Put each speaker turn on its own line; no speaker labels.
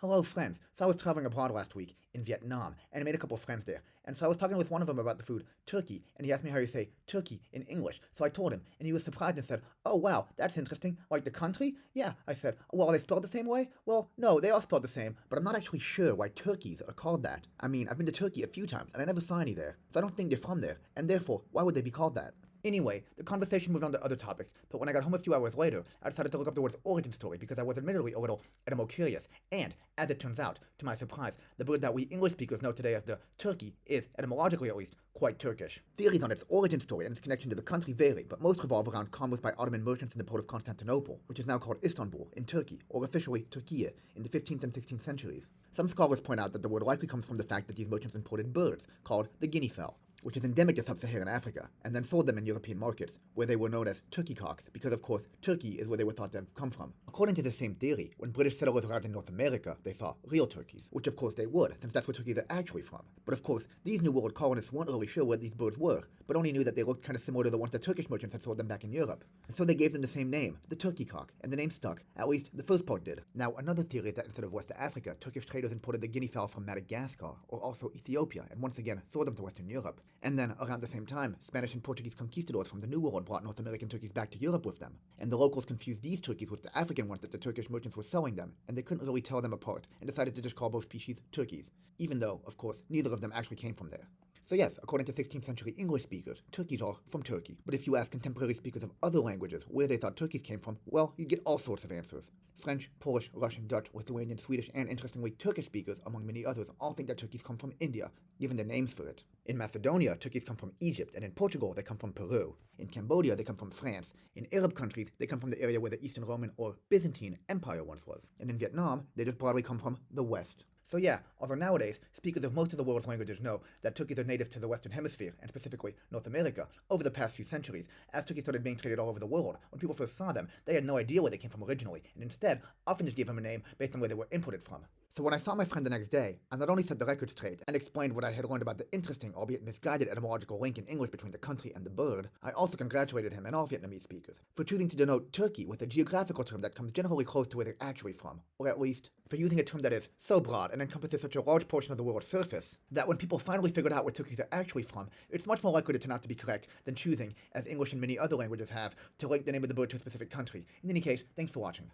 Hello, friends. So I was traveling abroad last week in Vietnam, and I made a couple of friends there. And so I was talking with one of them about the food turkey, and he asked me how you say turkey in English. So I told him, and he was surprised and said, "Oh wow, that's interesting. Like the country?" Yeah, I said. "Well, are they spelled the same way?" "Well, no, they are spelled the same, but I'm not actually sure why turkeys are called that. I mean, I've been to Turkey a few times, and I never saw any there, so I don't think they're from there. And therefore, why would they be called that?" Anyway, the conversation moved on to other topics, but when I got home a few hours later, I decided to look up the word's origin story because I was admittedly a little etymocurious. And, as it turns out, to my surprise, the bird that we English speakers know today as the turkey is, etymologically at least, quite Turkish. Theories on its origin story and its connection to the country vary, but most revolve around commerce by Ottoman merchants in the port of Constantinople, which is now called Istanbul, in Turkey, or officially Turkiye, in the 15th and 16th centuries. Some scholars point out that the word likely comes from the fact that these merchants imported birds, called the guinea fowl, which is endemic to sub-Saharan Africa, and then sold them in European markets, where they were known as turkey cocks, because of course, Turkey is where they were thought to have come from. According to the same theory, when British settlers arrived in North America, they saw real turkeys, which of course they would, since that's where turkeys are actually from. But of course, these New World colonists weren't really sure what these birds were, but only knew that they looked kind of similar to the ones that Turkish merchants had sold them back in Europe. And so they gave them the same name, the turkey cock, and the name stuck, at least the first part did. Now, another theory is that instead of West Africa, Turkish traders imported the guinea fowl from Madagascar, or also Ethiopia, and once again sold them to Western Europe. And then, around the same time, Spanish and Portuguese conquistadors from the New World brought North American turkeys back to Europe with them, and the locals confused these turkeys with the African ones that the Turkish merchants were selling them, and they couldn't really tell them apart, and decided to just call both species turkeys, even though, of course, neither of them actually came from there. So yes, according to 16th century English speakers, turkeys are from Turkey. But if you ask contemporary speakers of other languages where they thought turkeys came from, well, you get all sorts of answers. French, Polish, Russian, Dutch, Lithuanian, Swedish, and interestingly Turkish speakers, among many others, all think that turkeys come from India, given their names for it. In Macedonia, turkeys come from Egypt, and in Portugal, they come from Peru. In Cambodia, they come from France. In Arab countries, they come from the area where the Eastern Roman or Byzantine Empire once was. And in Vietnam, they just broadly come from the West. So yeah, although nowadays, speakers of most of the world's languages know that turkeys are native to the Western Hemisphere, and specifically North America, over the past few centuries, as turkeys started being traded all over the world, when people first saw them, they had no idea where they came from originally, and instead, often just gave them a name based on where they were imported from. So when I saw my friend the next day, I not only set the record straight and explained what I had learned about the interesting, albeit misguided etymological link in English between the country and the bird, I also congratulated him and all Vietnamese speakers for choosing to denote Turkey with a geographical term that comes generally close to where they're actually from, or at least, for using a term that is so broad and encompasses such a large portion of the world's surface, that when people finally figured out where turkeys are actually from, it's much more likely to turn out to be correct than choosing, as English and many other languages have, to link the name of the bird to a specific country. In any case, thanks for watching.